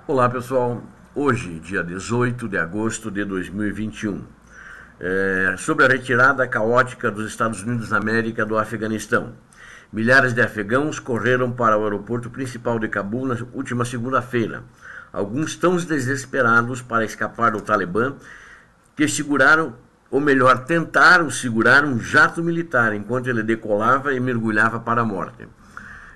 Olá pessoal, hoje, dia 18 de agosto de 2021, sobre a retirada caótica dos Estados Unidos da América do Afeganistão. Milhares de afegãos correram para o aeroporto principal de Cabul na última segunda-feira. Alguns tão desesperados para escapar do Talibã que seguraram, ou melhor, tentaram segurar um jato militar enquanto ele decolava e mergulhava para a morte.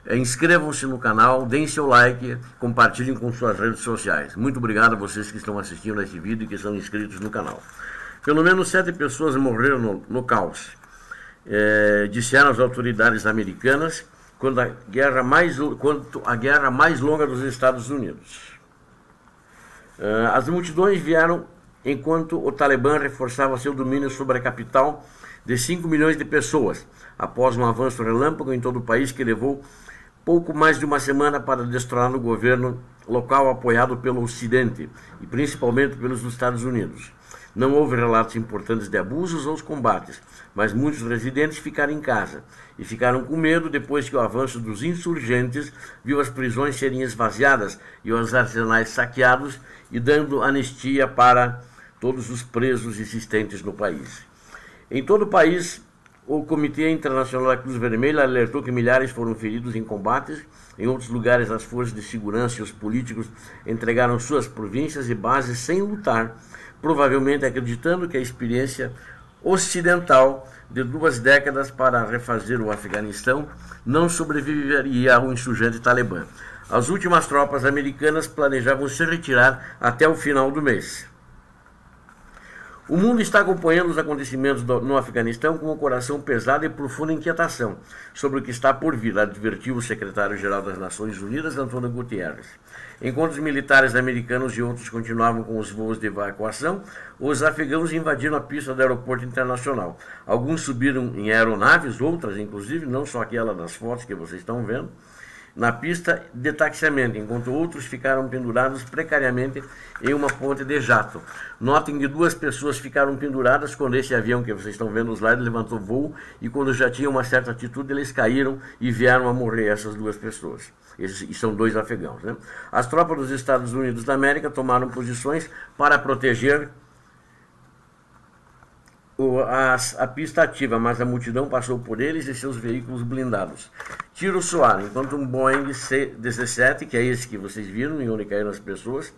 Inscrevam-se no canal, deem seu like, compartilhem com suas redes sociais. Muito obrigado a vocês que estão assistindo a esse vídeo e que são inscritos no canal. Pelo menos 7 pessoas morreram no caos, disseram as autoridades americanas, quanto a guerra mais longa dos Estados Unidos. As multidões vieram enquanto o Talibã reforçava seu domínio sobre a capital de 5 milhões de pessoas, após um avanço relâmpago em todo o país que levou pouco mais de uma semana para destronar o governo local apoiado pelo Ocidente e principalmente pelos Estados Unidos. Não houve relatos importantes de abusos ou combates, mas muitos residentes ficaram em casa e ficaram com medo depois que o avanço dos insurgentes viu as prisões serem esvaziadas e os arsenais saqueados e dando anistia para todos os presos existentes no país. Em todo o país, o Comitê Internacional da Cruz Vermelha alertou que milhares foram feridos em combates. Em outros lugares, as forças de segurança e os políticos entregaram suas províncias e bases sem lutar, provavelmente acreditando que a experiência ocidental de 2 décadas para refazer o Afeganistão não sobreviveria ao insurgente Talibã. As últimas tropas americanas planejavam se retirar até o final do mês. O mundo está acompanhando os acontecimentos no Afeganistão com o coração pesado e profunda inquietação sobre o que está por vir, advertiu o secretário-geral das Nações Unidas, Antônio Guterres. Enquanto os militares americanos e outros continuavam com os voos de evacuação, os afegãos invadiram a pista do aeroporto internacional. Alguns subiram em aeronaves, outras inclusive, não só aquela das fotos que vocês estão vendo, na pista de taxiamento, enquanto outros ficaram pendurados precariamente em uma ponte de jato. Notem que 2 pessoas ficaram penduradas quando esse avião que vocês estão vendo no slide levantou voo, e quando já tinham uma certa altitude eles caíram e vieram a morrer essas 2 pessoas. E são 2 afegãos, né? As tropas dos Estados Unidos da América tomaram posições para proteger a pista ativa, mas a multidão passou por eles e seus veículos blindados. Tiros soaram, enquanto um Boeing C-17, que é esse que vocês viram, em onde caíram as pessoas,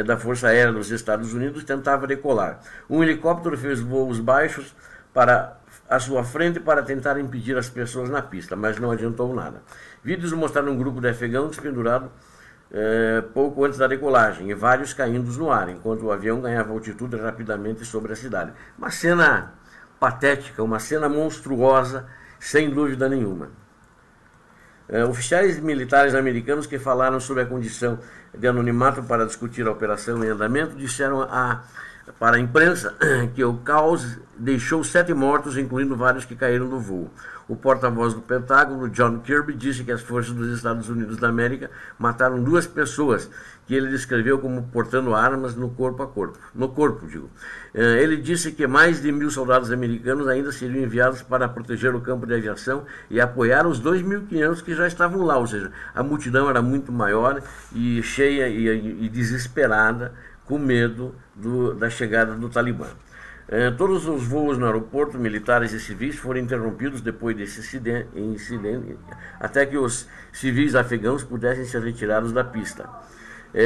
da Força Aérea dos Estados Unidos, tentava decolar. Um helicóptero fez voos baixos para a sua frente para tentar impedir as pessoas na pista, mas não adiantou nada. Vídeos mostraram um grupo de afegãos pendurado pouco antes da decolagem e vários caindo no ar, enquanto o avião ganhava altitude rapidamente sobre a cidade. Uma cena patética, uma cena monstruosa, sem dúvida nenhuma. Oficiais militares americanos que falaram sobre a condição de anonimato para discutir a operação em andamento disseram para a imprensa que o caos deixou 7 mortos, incluindo vários que caíram do voo. O porta-voz do Pentágono, John Kirby, disse que as forças dos Estados Unidos da América mataram 2 pessoas, que ele descreveu como portando armas no corpo. Ele disse que mais de 1.000 soldados americanos ainda seriam enviados para proteger o campo de aviação e apoiar os 2.500 que já estavam lá, ou seja, a multidão era muito maior e cheia e desesperada, com medo da chegada do Talibã. Todos os voos no aeroporto, militares e civis, foram interrompidos depois desse incidente, até que os civis afegãos pudessem ser retirados da pista.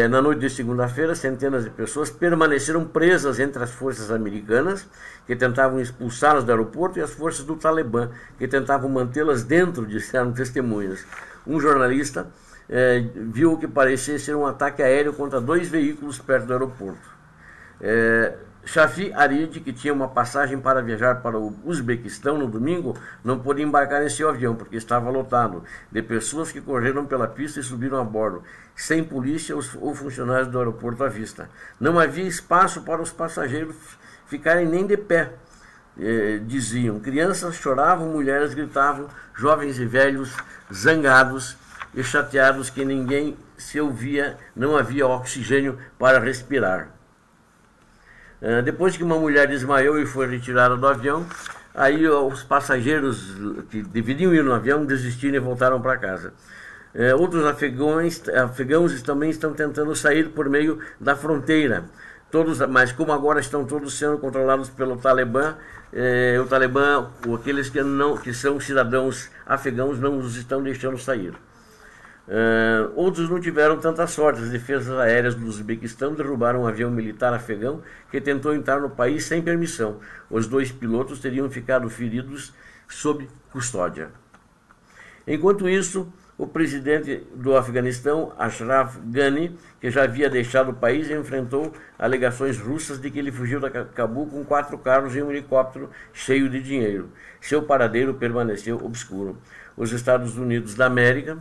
Na noite de segunda-feira, centenas de pessoas permaneceram presas entre as forças americanas, que tentavam expulsá-las do aeroporto, e as forças do Talibã, que tentavam mantê-las dentro, disseram testemunhas. Um jornalista viu o que parecia ser um ataque aéreo contra 2 veículos perto do aeroporto. Shafi Arid, que tinha uma passagem para viajar para o Uzbequistão no domingo, não pôde embarcar em seu avião porque estava lotado de pessoas que correram pela pista e subiram a bordo, sem polícia ou funcionários do aeroporto à vista. Não havia espaço para os passageiros ficarem nem de pé, diziam. Crianças choravam, mulheres gritavam, jovens e velhos zangados e chateados que ninguém se ouvia, não havia oxigênio para respirar. Depois que uma mulher desmaiou e foi retirada do avião, aí os passageiros que deveriam ir no avião desistiram e voltaram para casa. Outros afegãos também estão tentando sair por meio da fronteira. Mas como agora estão todos sendo controlados pelo Talibã, o Talibã, aqueles que são cidadãos afegãos, não os estão deixando sair. Outros não tiveram tanta sorte. As defesas aéreas do Uzbequistão derrubaram um avião militar afegão que tentou entrar no país sem permissão. Os 2 pilotos teriam ficado feridos sob custódia. Enquanto isso, o presidente do Afeganistão, Ashraf Ghani, que já havia deixado o país, enfrentou alegações russas de que ele fugiu da Cabul com 4 carros e um helicóptero cheio de dinheiro. Seu paradeiro permaneceu obscuro. Os Estados Unidos da América,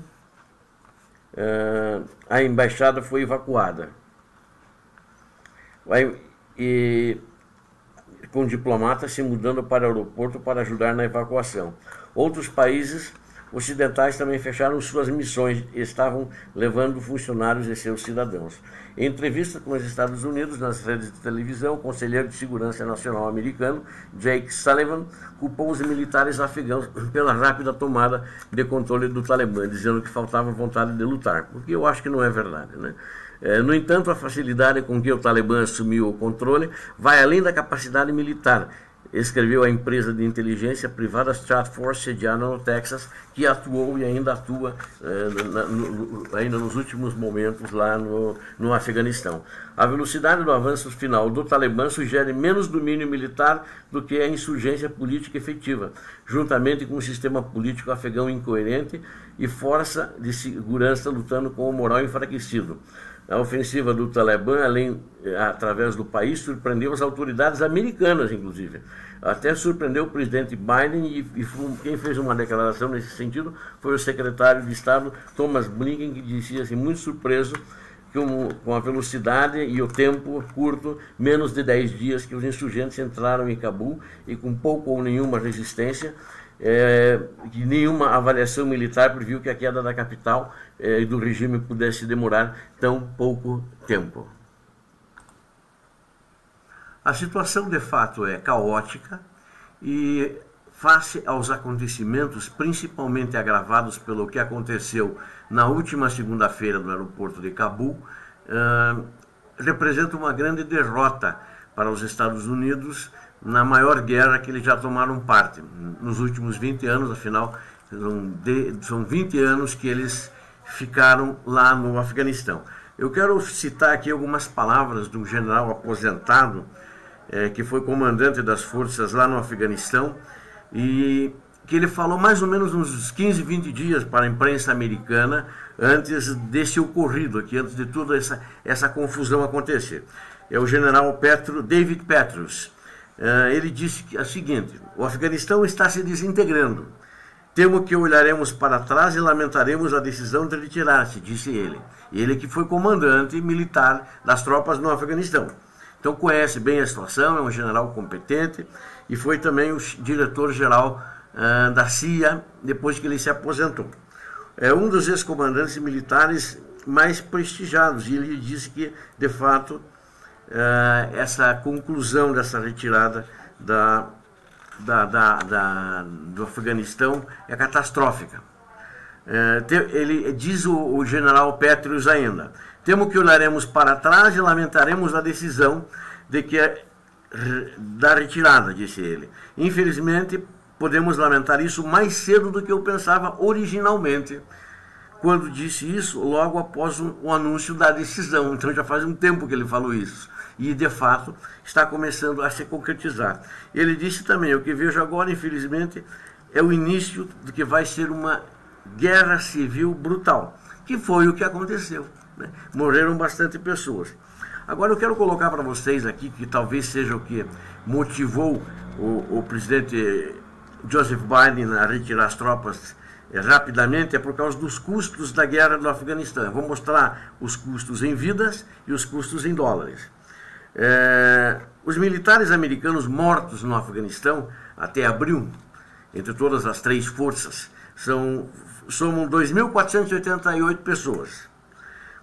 a embaixada foi evacuada. Com diplomatas se mudando para o aeroporto para ajudar na evacuação. Outros países ocidentais também fecharam suas missões e estavam levando funcionários e seus cidadãos. Em entrevista com os Estados Unidos, nas redes de televisão, o conselheiro de segurança nacional americano, Jake Sullivan, culpou os militares afegãos pela rápida tomada de controle do Talibã, dizendo que faltava vontade de lutar, o que eu acho que não é verdade, né? No entanto, a facilidade com que o Talibã assumiu o controle vai além da capacidade militar, escreveu a empresa de inteligência privada Stratfor, sediada no Texas, que atuou e ainda atua ainda nos últimos momentos lá no Afeganistão. A velocidade do avanço final do Talibã sugere menos domínio militar do que a insurgência política efetiva, juntamente com um sistema político afegão incoerente e força de segurança lutando com o moral enfraquecido. A ofensiva do Talibã, através do país, surpreendeu as autoridades americanas, inclusive. Até surpreendeu o presidente Biden e quem fez uma declaração nesse sentido foi o secretário de Estado, Thomas Blinken, que dizia assim, muito surpreso com a velocidade e o tempo curto, menos de 10 dias que os insurgentes entraram em Cabul e com pouco ou nenhuma resistência, que nenhuma avaliação militar previu que a queda da capital e do regime pudesse demorar tão pouco tempo. A situação de fato é caótica e, face aos acontecimentos, principalmente agravados pelo que aconteceu na última segunda-feira no aeroporto de Cabul, representa uma grande derrota para os Estados Unidos na maior guerra que eles já tomaram parte nos últimos 20 anos, afinal, são 20 anos que eles ficaram lá no Afeganistão. Eu quero citar aqui algumas palavras de um general aposentado, que foi comandante das forças lá no Afeganistão, e que ele falou mais ou menos uns 15, 20 dias para a imprensa americana antes desse ocorrido aqui, antes de toda essa confusão acontecer. É o general David Petraeus. Ele disse o seguinte: o Afeganistão está se desintegrando. Temo que olharemos para trás e lamentaremos a decisão de retirar-se, disse ele. Ele que foi comandante militar das tropas no Afeganistão. Então conhece bem a situação, é um general competente e foi também o diretor-geral da CIA depois que ele se aposentou. É um dos ex-comandantes militares mais prestigiados e ele disse que, de fato, essa conclusão dessa retirada do Afeganistão é catastrófica. Ele diz o general Petraeus ainda: temo que olharemos para trás e lamentaremos a decisão da retirada, disse ele. Infelizmente, podemos lamentar isso mais cedo do que eu pensava originalmente, quando disse isso logo após o anúncio da decisão. Então já faz um tempo que ele falou isso. E, de fato, está começando a se concretizar. Ele disse também: o que vejo agora, infelizmente, é o início do que vai ser uma guerra civil brutal, que foi o que aconteceu, né? Morreram bastante pessoas. Agora eu quero colocar para vocês aqui, que talvez seja o que motivou o presidente Joseph Biden a retirar as tropas rapidamente, é por causa dos custos da guerra do Afeganistão. Eu vou mostrar os custos em vidas e os custos em dólares. Os militares americanos mortos no Afeganistão até abril, entre todas as 3 forças, somam 2.488 pessoas.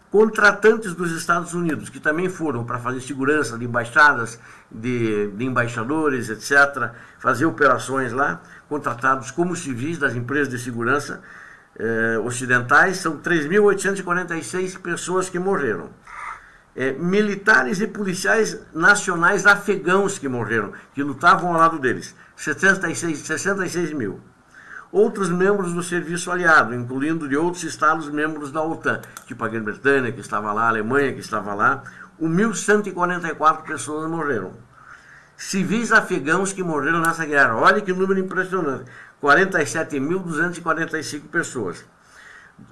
Contratantes dos Estados Unidos, que também foram para fazer segurança de embaixadas, de embaixadores, etc., fazer operações lá, contratados como civis das empresas de segurança, ocidentais, são 3.846 pessoas que morreram. Militares e policiais nacionais afegãos que morreram, que lutavam ao lado deles, 66 mil. Outros membros do serviço aliado, incluindo de outros estados membros da OTAN, tipo a Grã-Bretanha, que estava lá, a Alemanha, que estava lá, 1.144 pessoas morreram. Civis afegãos que morreram nessa guerra, olha que número impressionante, 47.245 pessoas.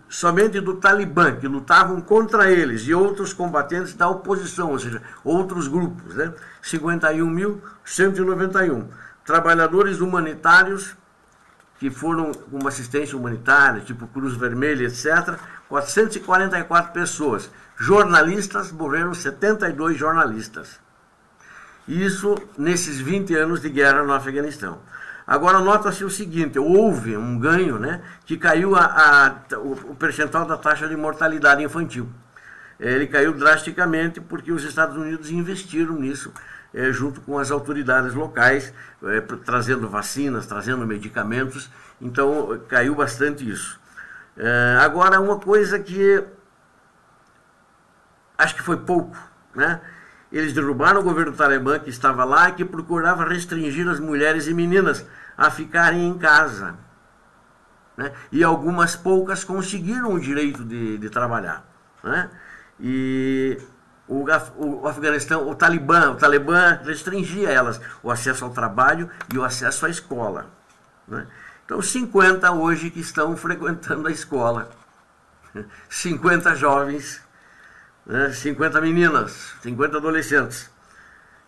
Somente do Talibã, que lutavam contra eles, e outros combatentes da oposição, ou seja, outros grupos, né? 51.191. Trabalhadores humanitários, que foram com uma assistência humanitária, tipo Cruz Vermelha, etc., 444 pessoas. Jornalistas, morreram 72 jornalistas. Isso nesses 20 anos de guerra no Afeganistão. Agora, nota-se o seguinte, houve um ganho, né, que caiu o percentual da taxa de mortalidade infantil. Ele caiu drasticamente porque os Estados Unidos investiram nisso, junto com as autoridades locais, trazendo vacinas, trazendo medicamentos, então caiu bastante isso. Agora, uma coisa que acho que foi pouco, né? Eles derrubaram o governo talibã que estava lá e que procurava restringir as mulheres e meninas a ficarem em casa, né? E algumas poucas conseguiram o direito de trabalhar, né? E o Afeganistão, o Talibã restringia elas o acesso ao trabalho e o acesso à escola, né? Então 50 hoje que estão frequentando a escola, 50 jovens, 50 meninas, 50 adolescentes.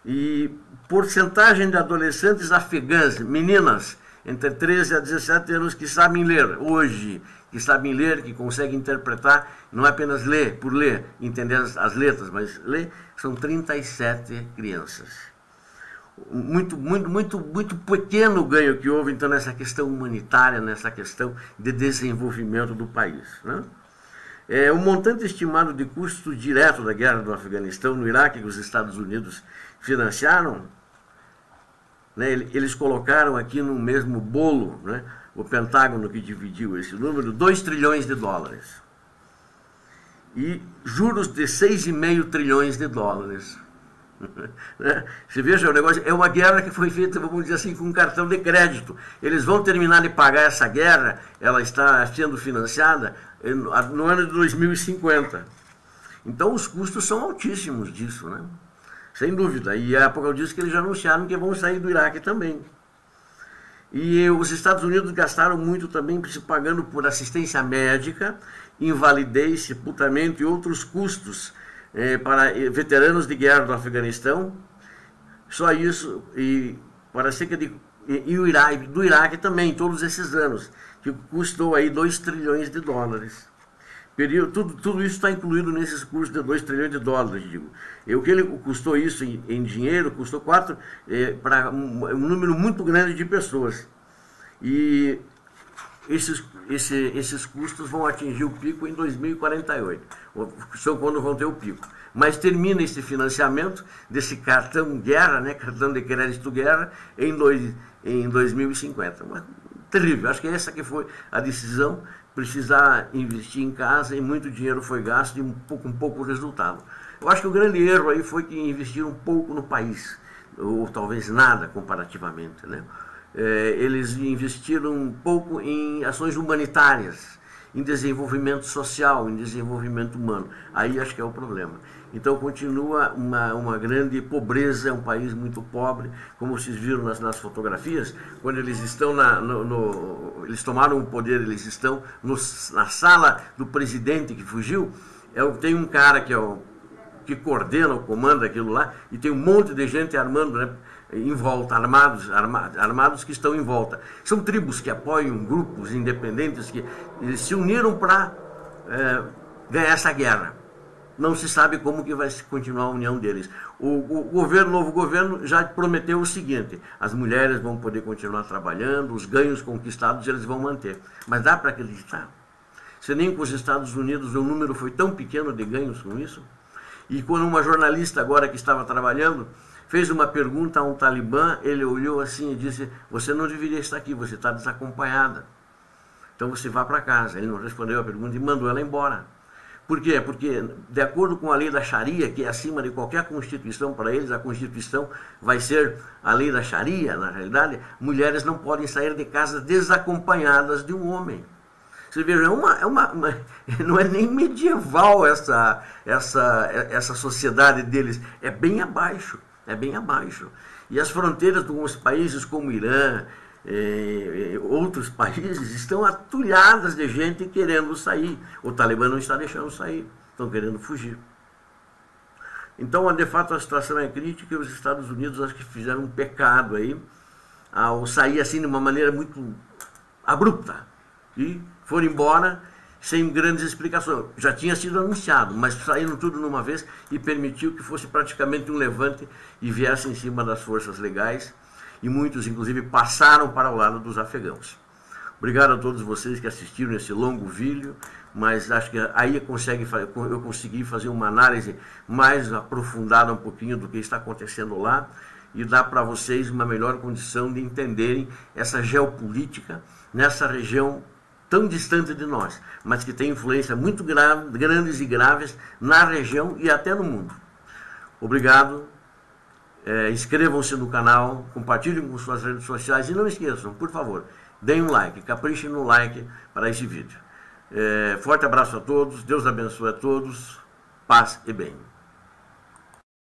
E porcentagem de adolescentes afegãs, meninas, entre 13 a 17 anos, que sabem ler hoje, que sabem ler, que conseguem interpretar, não é apenas ler, por ler, entender as letras, mas ler, são 37 crianças. Muito pequeno ganho que houve, então, nessa questão humanitária, nessa questão de desenvolvimento do país, né? O montante estimado de custo direto da guerra do Afeganistão no Iraque, que os Estados Unidos financiaram, né, eles colocaram aqui no mesmo bolo, né, o Pentágono que dividiu esse número, 2 trilhões de dólares. E juros de 6,5 trilhões de dólares. Você veja, o negócio é uma guerra que foi feita, vamos dizer assim, com um cartão de crédito. Eles vão terminar de pagar essa guerra, ela está sendo financiada no ano de 2050. Então os custos são altíssimos disso, né? Sem dúvida. E há pouco eu disse que eles já anunciaram que vão sair do Iraque também. E os Estados Unidos gastaram muito também se pagando por assistência médica, invalidez, sepultamento e outros custos para veteranos de guerra do Afeganistão. Só isso, e para cerca de... E o Iraque, do Iraque também, todos esses anos, que custou aí 2 trilhões de dólares. Tudo isso está incluído nesses custos de 2 trilhões de dólares, digo. E o que ele custou isso em dinheiro, custou 4 para um número muito grande de pessoas. E esses custos vão atingir o pico em 2048, são quando vão ter o pico. Mas termina esse financiamento desse cartão guerra, né, cartão de crédito guerra, em 2050. Mas, terrível, acho que essa que foi a decisão, precisar investir em casa e muito dinheiro foi gasto e com pouco resultado. Eu acho que o grande erro aí foi que investiram pouco no país, ou talvez nada comparativamente, né? Eles investiram um pouco em ações humanitárias, em desenvolvimento social, em desenvolvimento humano. Aí acho que é o problema. Então continua uma grande pobreza, é um país muito pobre, como vocês viram nas fotografias, quando eles estão eles tomaram o poder, eles estão na sala do presidente que fugiu, tem um cara que coordena, comanda aquilo lá, e tem um monte de gente armando, né, em volta, armados que estão em volta. São tribos que apoiam grupos independentes que eles se uniram para ganhar essa guerra. Não se sabe como que vai continuar a união deles. O novo governo já prometeu o seguinte: as mulheres vão poder continuar trabalhando, os ganhos conquistados eles vão manter. Mas dá para acreditar? Se nem com os Estados Unidos o número foi tão pequeno de ganhos com isso? E quando uma jornalista agora que estava trabalhando fez uma pergunta a um talibã, ele olhou assim e disse: você não deveria estar aqui, você está desacompanhada. Então você vá para casa. Ele não respondeu a pergunta e mandou ela embora. Por quê? Porque, de acordo com a lei da Sharia, que é acima de qualquer constituição, para eles a constituição vai ser a lei da Sharia, na realidade, mulheres não podem sair de casa desacompanhadas de um homem. Você veja, não é nem medieval essa sociedade deles, é bem abaixo, é bem abaixo. E as fronteiras de alguns países como o Irã, outros países, estão atulhadas de gente querendo sair. O Talibã não está deixando sair, estão querendo fugir. Então, de fato, a situação é crítica e os Estados Unidos acho que fizeram um pecado aí, ao sair assim de uma maneira muito abrupta. E foram embora sem grandes explicações. Já tinha sido anunciado, mas saíram tudo numa vez e permitiu que fosse praticamente um levante e viesse em cima das forças legais. E muitos, inclusive, passaram para o lado dos afegãos. Obrigado a todos vocês que assistiram esse longo vídeo, mas acho que aí eu consegui fazer uma análise mais aprofundada um pouquinho do que está acontecendo lá e dar para vocês uma melhor condição de entenderem essa geopolítica nessa região tão distante de nós, mas que tem influência muito grandes e graves na região e até no mundo. Obrigado. Inscrevam-se no canal, compartilhem com suas redes sociais e não esqueçam, por favor, deem um like, caprichem no like para esse vídeo. Forte abraço a todos, Deus abençoe a todos, paz e bem.